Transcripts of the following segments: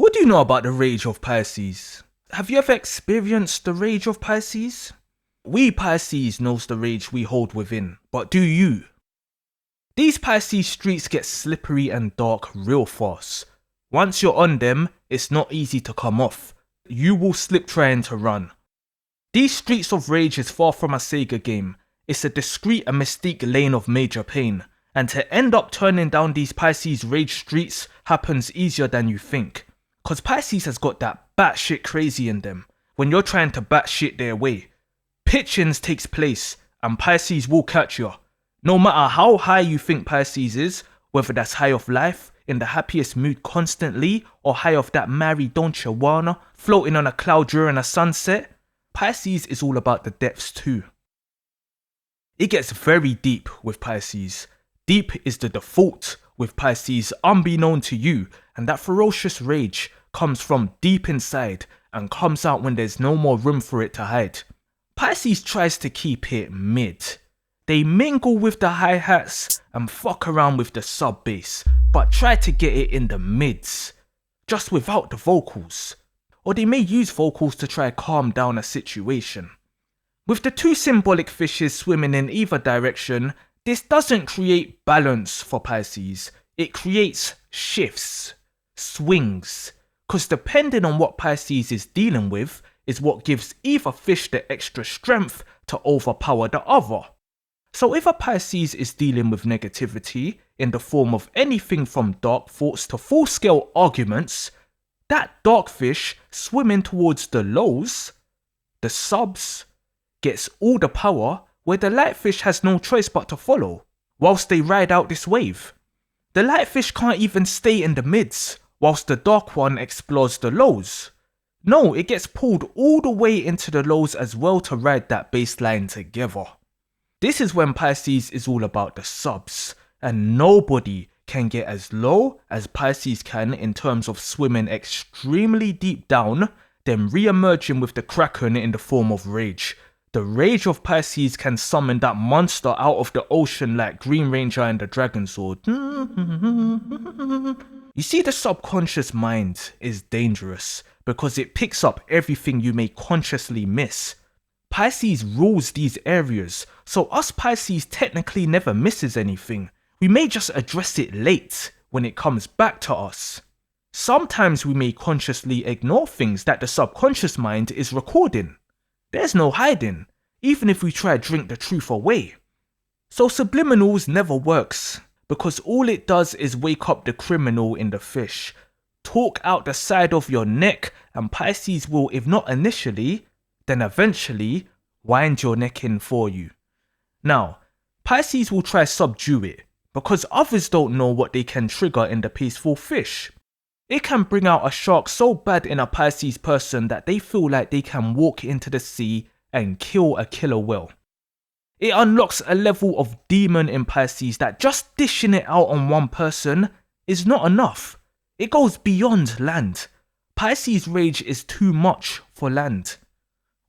What do you know about the rage of Pisces? Have you ever experienced the rage of Pisces? We Pisces knows the rage we hold within, but do you? These Pisces streets get slippery and dark real fast. Once you're on them, it's not easy to come off. You will slip trying to run. These streets of rage is far from a Sega game. It's a discreet and mystique lane of major pain. And to end up turning down these Pisces rage streets happens easier than you think. Cause Pisces has got that batshit crazy in them. When you're trying to batshit their way, pitchings takes place and Pisces will catch you. No matter how high you think Pisces is, whether that's high of life, in the happiest mood constantly, or high of that Mary don't you wanna, floating on a cloud during a sunset, Pisces is all about the depths too. It gets very deep with Pisces. Deep is the default with Pisces unbeknown to you, and that ferocious rage comes from deep inside and comes out when there's no more room for it to hide. Pisces tries to keep it mid. They mingle with the hi-hats and fuck around with the sub-bass, but try to get it in the mids, just without the vocals. Or they may use vocals to try calm down a situation. With the two symbolic fishes swimming in either direction, this doesn't create balance for Pisces. It creates shifts, swings, cause depending on what Pisces is dealing with is what gives either fish the extra strength to overpower the other. So if a Pisces is dealing with negativity in the form of anything from dark thoughts to full-scale arguments, that dark fish swimming towards the lows, the subs, gets all the power where the light fish has no choice but to follow, whilst they ride out this wave. The light fish can't even stay in the mids, whilst the dark one explores the lows. No, it gets pulled all the way into the lows as well to ride that baseline together. This is when Pisces is all about the subs, and nobody can get as low as Pisces can in terms of swimming extremely deep down, then re-emerging with the Kraken in the form of rage. The rage of Pisces can summon that monster out of the ocean like Green Ranger and the Dragon Sword. You see, the subconscious mind is dangerous because it picks up everything you may consciously miss. Pisces rules these areas, so us Pisces technically never misses anything. We may just address it late when it comes back to us. Sometimes we may consciously ignore things that the subconscious mind is recording. There's no hiding, even if we try to drink the truth away. So subliminals never works, because all it does is wake up the criminal in the fish. Talk out the side of your neck and Pisces will, if not initially, then eventually wind your neck in for you. Now, Pisces will try subdue it, because others don't know what they can trigger in the peaceful fish. It can bring out a shark so bad in a Pisces person that they feel like they can walk into the sea and kill a killer whale. It unlocks a level of demon in Pisces that just dishing it out on one person is not enough. It goes beyond land. Pisces rage is too much for land.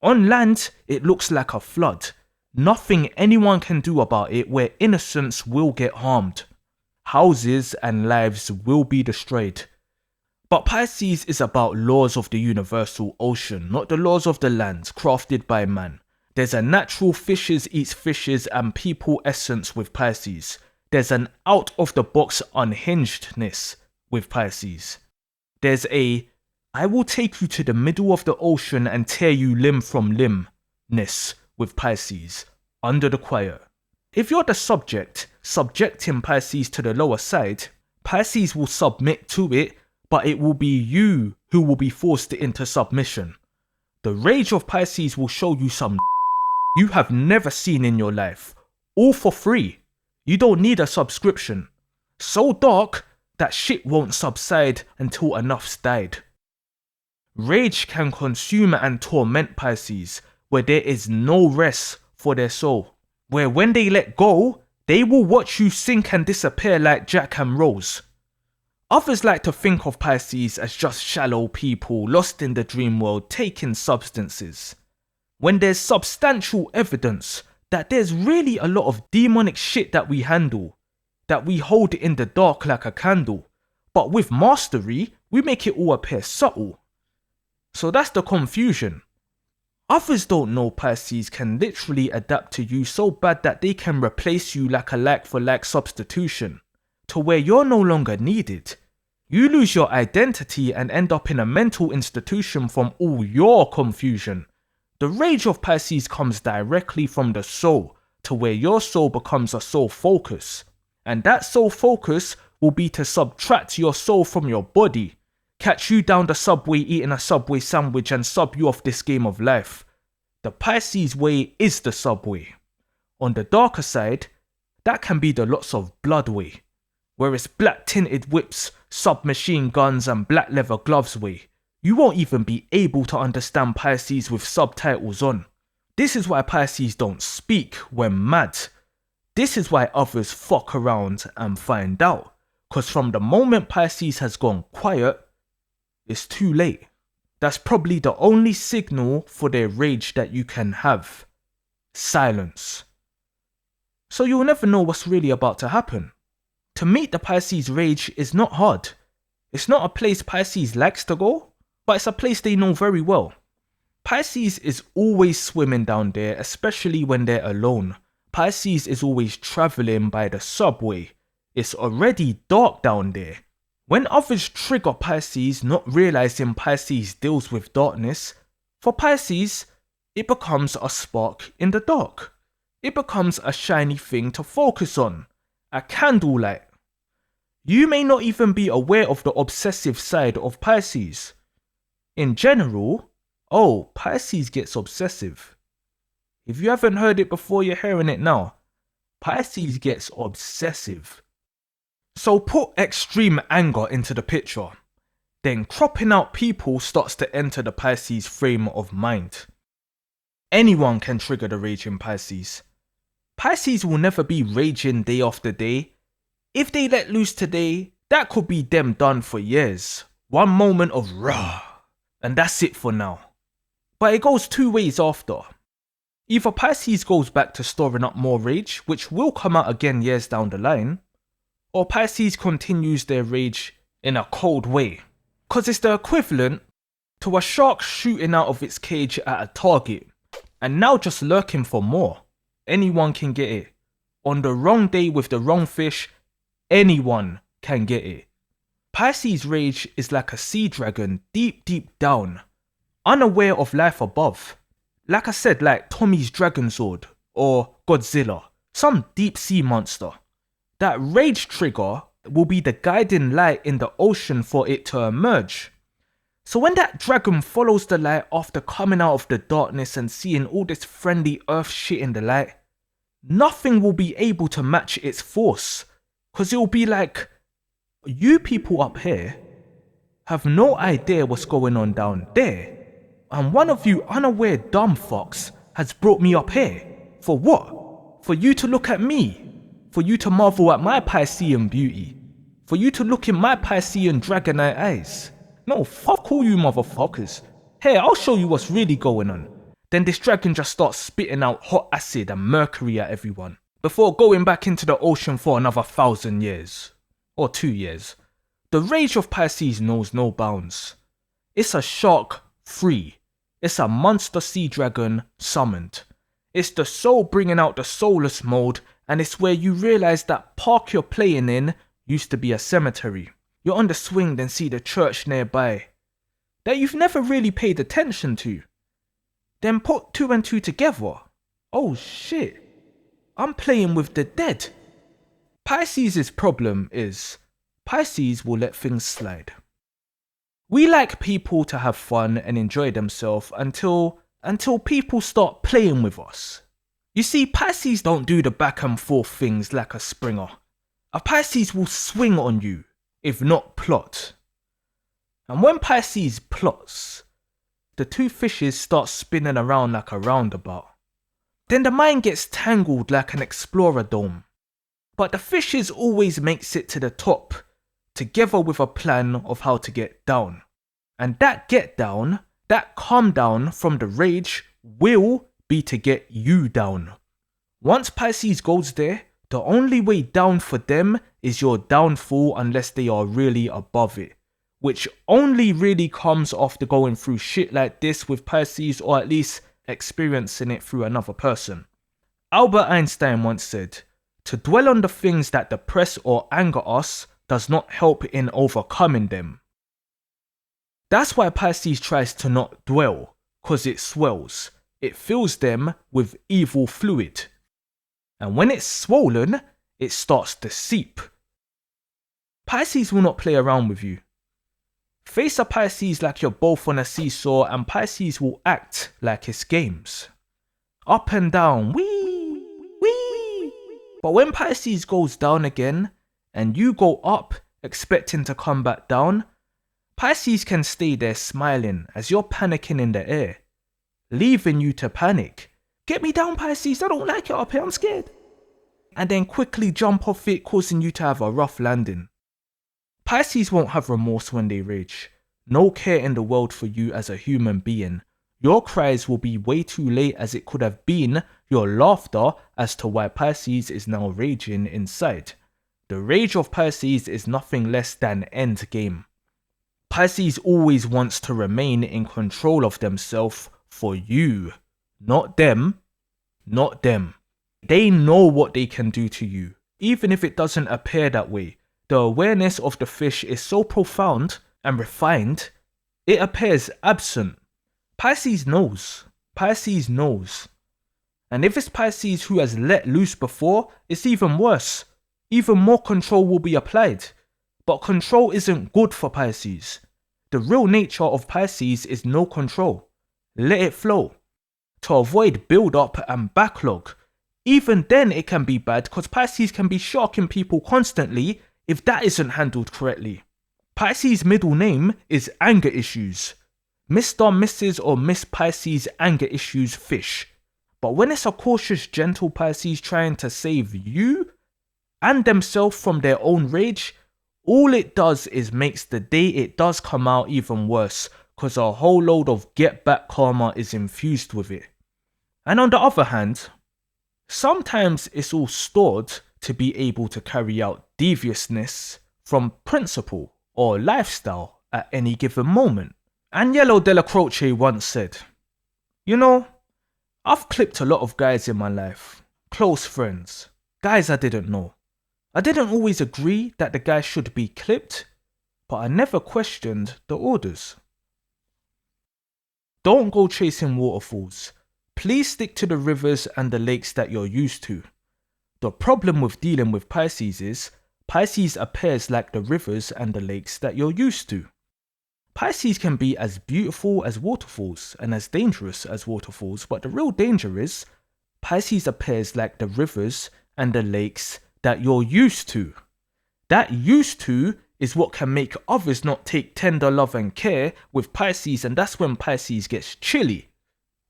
On land, it looks like a flood. Nothing anyone can do about it where innocents will get harmed. Houses and lives will be destroyed. But Pisces is about laws of the universal ocean, not the laws of the land crafted by man. There's a natural fishes eats fishes and people essence with Pisces. There's an out of the box unhingedness with Pisces. There's a I will take you to the middle of the ocean and tear you limb from limb-ness with Pisces, under the quiet. If you're the subject, subjecting Pisces to the lower side, Pisces will submit to it, but it will be you who will be forced into submission. The rage of Pisces will show you some you have never seen in your life, all for free. You don't need a subscription. So dark that shit won't subside until enough's died. Rage can consume and torment Pisces, where there is no rest for their soul. Where when they let go, they will watch you sink and disappear like Jack and Rose. Others like to think of Pisces as just shallow people lost in the dream world taking substances. When there's substantial evidence that there's really a lot of demonic shit that we handle, that we hold in the dark like a candle, but with mastery, We make it all appear subtle. So that's the confusion. Others don't know Pisces can literally adapt to you so bad that they can replace you like a like-for-like substitution, to where you're no longer needed. You lose your identity and end up in a mental institution from all your confusion. The rage of Pisces comes directly from the soul, to where your soul becomes a soul focus. And that soul focus will be to subtract your soul from your body, catch you down the subway eating a Subway sandwich and sub you off this game of life. The Pisces way is the subway. On the darker side, that can be the lots of blood way, where it's black tinted whips, submachine guns and black leather gloves way. You won't even be able to understand Pisces with subtitles on. This is why Pisces don't speak when mad. This is why others fuck around and find out. Cause from the moment Pisces has gone quiet, it's too late. That's probably the only signal for their rage that you can have. Silence. So you'll never know what's really about to happen. To meet the Pisces rage is not hard. It's not a place Pisces likes to go, but it's a place they know very well. Pisces is always swimming down there, especially when they're alone. Pisces is always travelling by the subway. It's already dark down there. When others trigger Pisces, not realising Pisces deals with darkness, for Pisces, it becomes a spark in the dark. It becomes a shiny thing to focus on, a candlelight. You may not even be aware of the obsessive side of Pisces. In general, Pisces gets obsessive. If you haven't heard it before, you're hearing it now. Pisces gets obsessive. So put extreme anger into the picture. Then cropping out people starts to enter the Pisces frame of mind. Anyone can trigger the rage in Pisces. Pisces will never be raging day after day. If they let loose today, that could be them done for years. One moment of rah, and that's it for now. But it goes two ways after. Either Pisces goes back to storing up more rage, which will come out again years down the line, or Pisces continues their rage in a cold way. Cause it's the equivalent to a shark shooting out of its cage at a target, and now just lurking for more. Anyone can get it. On the wrong day with the wrong fish, anyone can get it. Pisces rage is like a sea dragon deep down, unaware of life above. Like I said, like Tommy's Dragon Sword or Godzilla, some deep sea monster. That rage trigger will be the guiding light in the ocean for it to emerge. So when that dragon follows the light after coming out of the darkness and seeing all this friendly earth shit in the light, nothing will be able to match its force. Cause it'll be like, you people up here have no idea what's going on down there. And one of you unaware dumb fucks has brought me up here. For what? For you to look at me. For you to marvel at my Piscean beauty. For you to look in my Piscean dragonite eyes. No, fuck all you motherfuckers. Hey, I'll show you what's really going on. Then this dragon just starts spitting out hot acid and mercury at everyone, before going back into the ocean for another 1,000 years. Or 2 years. The rage of Pisces knows no bounds. It's a shark free. It's a monster sea dragon summoned. It's the soul bringing out the soulless mode, and it's where you realise that park you're playing in used to be a cemetery. You're on the swing, then see the church nearby that you've never really paid attention to. Then put 2 and 2 together. Oh shit, I'm playing with the dead. Pisces' problem is Pisces will let things slide. We like people to have fun and enjoy themselves until people start playing with us. You see, Pisces don't do the back and forth things like a Springer. A Pisces will swing on you, if not plot. And when Pisces plots, the two fishes start spinning around like a roundabout. Then the mind gets tangled like an explorer dome. But the fishes always makes it to the top, together with a plan of how to get down. And that get down, that calm down from the rage will be to get you down. Once Pisces goes there, the only way down for them is your downfall unless they are really above it. which only really comes after going through shit like this with Pisces, or at least experiencing it through another person. Albert Einstein once said, "To dwell on the things that depress or anger us does not help in overcoming them." That's why Pisces tries to not dwell, cause it swells. It fills them with evil fluid. And when it's swollen, it starts to seep. Pisces will not play around with you. Face a Pisces like you're both on a seesaw, and Pisces will act like it's games. Up and down, wee, wee. But when Pisces goes down again, and you go up expecting to come back down, Pisces can stay there smiling as you're panicking in the air, leaving you to panic. "Get me down, Pisces, I don't like it up here, I'm scared." And then quickly jump off it, causing you to have a rough landing. Pisces won't have remorse when they rage. No care in the world for you as a human being. Your cries will be way too late, as it could have been your laughter as to why Pisces is now raging inside. The rage of Pisces is nothing less than endgame. Pisces always wants to remain in control of themselves for you. Not them. Not them. They know what they can do to you, even if it doesn't appear that way. The awareness of the fish is so profound and refined, it appears absent. Pisces knows. Pisces knows. And if it's Pisces who has let loose before, it's even worse. Even more control will be applied. But control isn't good for Pisces. The real nature of Pisces is no control. Let it flow. To avoid build-up and backlog. Even then it can be bad, because Pisces can be sharking people constantly if that isn't handled correctly. Pisces' middle name is anger issues. Mr., Mrs. or Miss Pisces anger issues fish. But when it's a cautious, gentle Pisces trying to save you and themselves from their own rage, all it does is makes the day it does come out even worse, because a whole load of get back karma is infused with it. And on the other hand, sometimes it's all stored to be able to carry out deviousness from principle or lifestyle at any given moment. Agnello Della Croce once said, "You know, I've clipped a lot of guys in my life, close friends, guys I didn't know. I didn't always agree that the guy should be clipped, but I never questioned the orders." Don't go chasing waterfalls. Please stick to the rivers and the lakes that you're used to. The problem with dealing with Pisces is, Pisces appears like the rivers and the lakes that you're used to. Pisces can be as beautiful as waterfalls and as dangerous as waterfalls, but the real danger is, Pisces appears like the rivers and the lakes that you're used to. That used to is what can make others not take tender love and care with Pisces, and that's when Pisces gets chilly.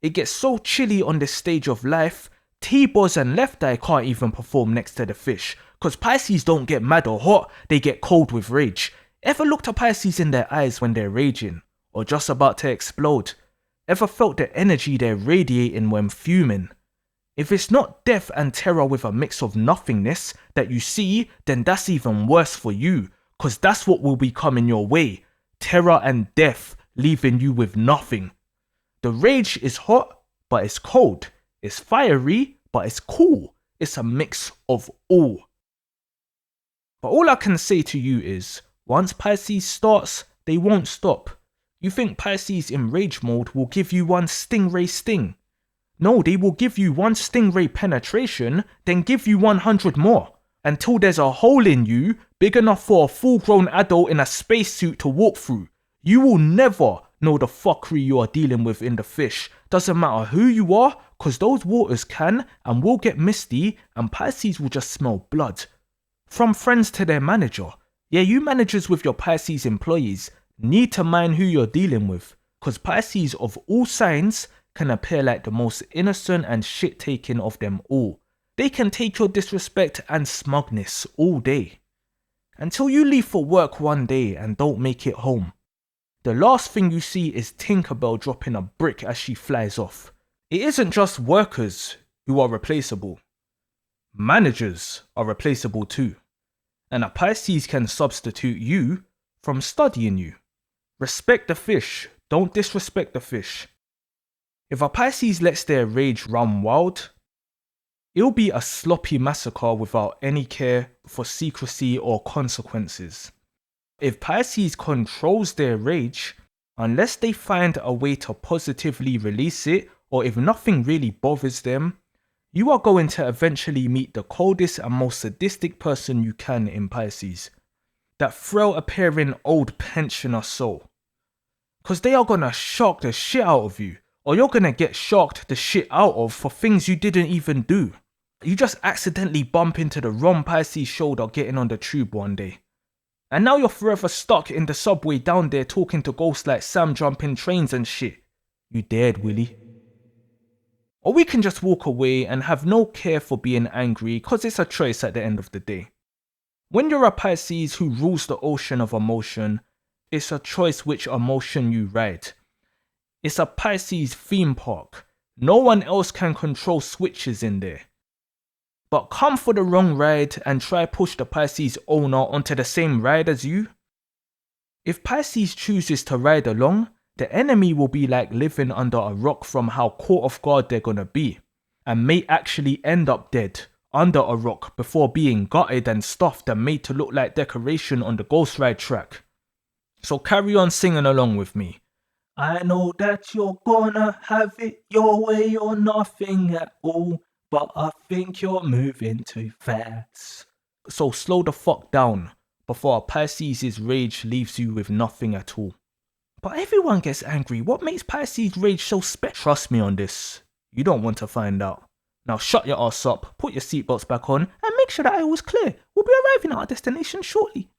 It gets so chilly on this stage of life, T-Boz and Left Eye can't even perform next to the fish, cause Pisces don't get mad or hot, they get cold with rage. Ever looked at Pisces in their eyes when they're raging, or just about to explode? Ever felt the energy they're radiating when fuming? If it's not death and terror with a mix of nothingness that you see, then that's even worse for you, cause that's what will be coming your way. Terror and death, leaving you with nothing. The rage is hot, but it's cold. It's fiery, but it's cool. It's a mix of all. But all I can say to you is, once Pisces starts, they won't stop. You think Pisces in rage mode will give you one stingray sting? No, they will give you one stingray penetration, then give you 100 more, until there's a hole in you big enough for a full-grown adult in a spacesuit to walk through. You will never know the fuckery you are dealing with in the fish. Doesn't matter who you are, cause those waters can and will get misty, and Pisces will just smell blood. From friends to their manager. Yeah, you managers with your Pisces employees need to mind who you're dealing with, cause Pisces of all signs can appear like the most innocent and shit-taking of them all. They can take your disrespect and smugness all day. Until you leave for work one day and don't make it home. The last thing you see is Tinkerbell dropping a brick as she flies off. It isn't just workers who are replaceable. Managers are replaceable too. And a Pisces can substitute you from studying you. Respect the fish, don't disrespect the fish. If a Pisces lets their rage run wild, it'll be a sloppy massacre without any care for secrecy or consequences. If Pisces controls their rage, unless they find a way to positively release it, or if nothing really bothers them, you are going to eventually meet the coldest and most sadistic person you can in Pisces. That frail appearing old pensioner soul. Because they are gonna shock the shit out of you, or you're gonna get shocked the shit out of for things you didn't even do. You just accidentally bump into the wrong Pisces shoulder getting on the tube one day. And now you're forever stuck in the subway down there talking to ghosts like Sam jumping trains and shit. You dared, Willie. Or we can just walk away and have no care for being angry because it's a choice at the end of the day. When you're a Pisces who rules the ocean of emotion, it's a choice which emotion you ride. It's a Pisces theme park. No one else can control switches in there. But come for the wrong ride and try push the Pisces owner onto the same ride as you. If Pisces chooses to ride along, the enemy will be like living under a rock from how caught off guard they're gonna be, and may actually end up dead under a rock before being gutted and stuffed and made to look like decoration on the Ghost Ride track. So carry on singing along with me. I know that you're gonna have it your way or nothing at all, but I think you're moving too fast. So slow the fuck down before a Pisces' rage leaves you with nothing at all. But everyone gets angry. What makes Pisces rage so special? Trust me on this. You don't want to find out. Now shut your ass up, put your seatbelts back on, and make sure that I was clear. We'll be arriving at our destination shortly.